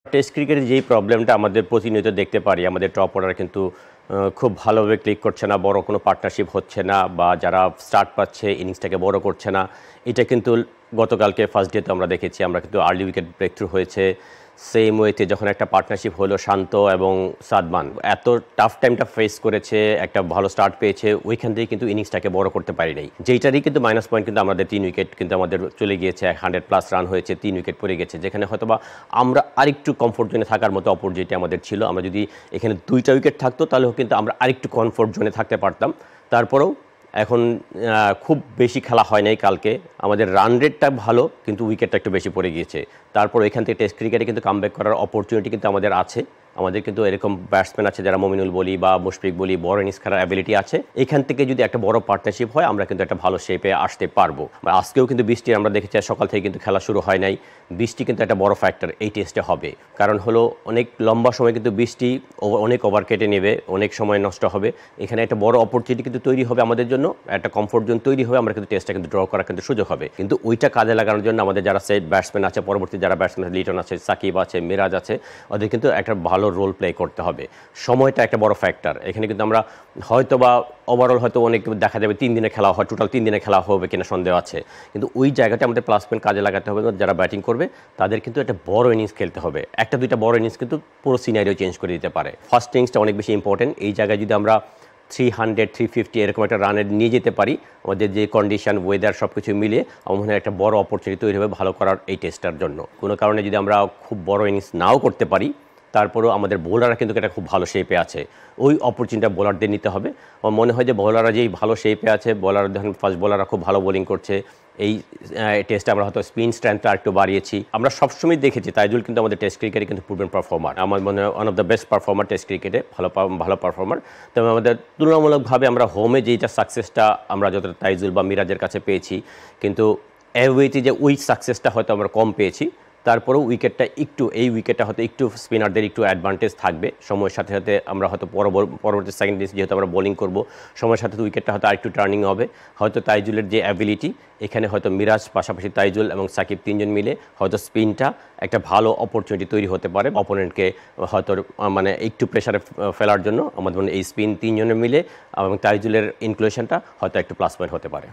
Test ক্রিকেটের যেই প্রবলেমটা আমাদের প্রতিনিয়ত দেখতে পারি, আমাদের টপ অর্ডার কিন্তু খুব ভালোভাবে ক্লিক করছে না, বড় কোনো পার্টনারশিপ হচ্ছে না, বা যারা স্টার্ট পাচ্ছে ইনিংসটাকে বড় করছে না। এটা কিন্তু গতকালকে ফার্স্ট ডেতে আমরা দেখেছি, আমরা কিন্তু আর্লি উইকেট ব্রেক থ্রু হয়েছে। সেম ওয়েতে যখন একটা পার্টনারশিপ হলো শান্ত এবং সাদমান এত টাফ টাইমটা ফেস করেছে, একটা ভালো স্টার্ট পেয়েছে, ওইখান থেকে কিন্তু ইনিংসটাকে বড় করতে পারি নাই, যেইটারই কিন্তু মাইনাস পয়েন্ট কিন্তু আমাদের 3 উইকেট কিন্তু আমাদের চলে গিয়েছে, 100+ রান হয়েছে, 3 উইকেট পড়ে গেছে, যেখানে হয়তোবা আমরা আরেকটু কমফোর্ট জোনে থাকার মতো অপরচুনিটি আমাদের ছিল। আমরা যদি এখানে 2টা উইকেট থাকতো তাহলেও কিন্তু আমরা আরেকটু কমফোর্ট জোনে থাকতে পারতাম। তারপরেও এখন খুব বেশি খেলা হয় নাই কালকে, আমাদের রান রেটটা ভালো কিন্তু উইকেটটা একটু বেশি পড়ে গিয়েছে। তারপর এখান থেকে টেস্ট ক্রিকেটে কিন্তু কামব্যাক করার অপরচুনিটি কিন্তু আমাদের আছে। আমাদের কিন্তু এরকম ব্যাটসম্যান আছে যারা মমিনুল বলি বা মুশফিক বলি, বড় ইনিংস খেলার অ্যাবিলিটি আছে। এখান থেকে যদি একটা বড় পার্টনারশিপ হয় আমরা কিন্তু একটা ভালো শেপে আসতে পারবো। আজকেও কিন্তু বৃষ্টি আমরা দেখেছি, সকাল থেকে কিন্তু খেলা শুরু হয় নাই। বৃষ্টি কিন্তু একটা বড় ফ্যাক্টর এই টেস্টে হবে, কারণ হলো অনেক লম্বা সময় কিন্তু বৃষ্টি অনেক ওভার কেটে নেবে, অনেক সময় নষ্ট হবে। এখানে একটা বড় অপরচুনিটি কিন্তু তৈরি হবে আমাদের জন্য, একটা কমফোর্ট জোন তৈরি হবে, আমরা কিন্তু টেস্টটা কিন্তু ড্র করার কিন্তু সুযোগ হবে। কিন্তু ওইটা কাজে লাগানোর জন্য আমাদের যারা সেট ব্যাটসম্যান আছে, পরবর্তী যারা ব্যাটসম্যান লিটন আছে, সাকিব আছে, মিরাজ আছে, ওদের কিন্তু একটা ভালো রোল প্লে করতে হবে। সময়টা একটা বড় ফ্যাক্টর। এখানে কিন্তু আমরা হয়তো বা ওভারঅল হয়তো অনেক দেখা যাবে 3 দিনে খেলা হয়, টোটাল 3 দিনে খেলা হবে কিনা সন্দেহ আছে, কিন্তু ওই জায়গাটা আমাদের প্লাস পয়েন্ট কাজে লাগাতে হবে। যারা ব্যাটিং করবে তাদের কিন্তু একটা বড় ইনিংস খেলতে হবে, একটা দুইটা বড় ইনিংস কিন্তু পুরো সিনারিও চেঞ্জ করে দিতে পারে। ফার্স্ট ইনিংসটা অনেক বেশি ইম্পর্টেন্ট। এই জায়গায় যদি আমরা 300 350 এরকম একটা রানের নিয়ে যেতে পারি, আমাদের যে কন্ডিশন ওয়েদার সব কিছু মিলিয়ে আমার মনে হয় একটা বড় অপরচুনিটি তৈরি হবে ভালো করার এই টেস্টটার জন্য। কোনো কারণে যদি আমরা খুব বড় ইনিংস নাও করতে পারি, তারপরেও আমাদের বোলাররা কিন্তু একটা খুব ভালো শেপে আছে, ওই অপরচুনিটিটা বোলারদের নিতে হবে। আমার মনে হয় যে বোলাররা যেই ভালো শেপে আছে, বোলার দেখেন ফাস্ট বোলাররা খুব ভালো বোলিং করছে। এই টেস্টে আমরা হয়তো স্পিন স্ট্রেংথটা একটু বাড়িয়েছি। আমরা সবসময় দেখেছি তাইজুল কিন্তু আমাদের টেস্ট ক্রিকেটে কিন্তু প্রুভেন পারফর্মার, আমার মনে হয় one of the best performer test ক্রিকেটে, ভালো পারফর্মার। তবে আমাদের তুলনামূলকভাবে আমরা হোমে যেইটা সাকসেসটা আমরা যতটা তাইজুল বা মিরাজের কাছে পেয়েছি, কিন্তু অ্যাওয়েতে যে ওই সাকসেসটা হয়তো আমরা কম পেয়েছি। তারপরেও উইকেটটা একটু, এই উইকেটটা হয়তো একটু স্পিনারদের একটু অ্যাডভান্টেজ থাকবে। সময়ের সাথে সাথে আমরা হয়তো পরবর্তী সেকেন্ড ইনিংস যেহেতু আমরা বোলিং করব, সময়ের সাথে উইকেটটা হয়তো আরেকটু টার্নিং হবে। হয়তো তাইজুলের যে অ্যাবিলিটি, এখানে হয়তো মিরাজ পাশাপাশি তাইজুল এবং সাকিব 3জন মিলে হয়তো স্পিনটা একটা ভালো অপরচুনিটি তৈরি হতে পারে অপোনেন্টকে হয়তো মানে একটু প্রেশারে ফেলার জন্য। আমাদের এই স্পিন 3জনে মিলে এবং তাইজুলের ইনক্লুশনটা হয়তো একটু প্লাস পয়েন্ট হতে পারে।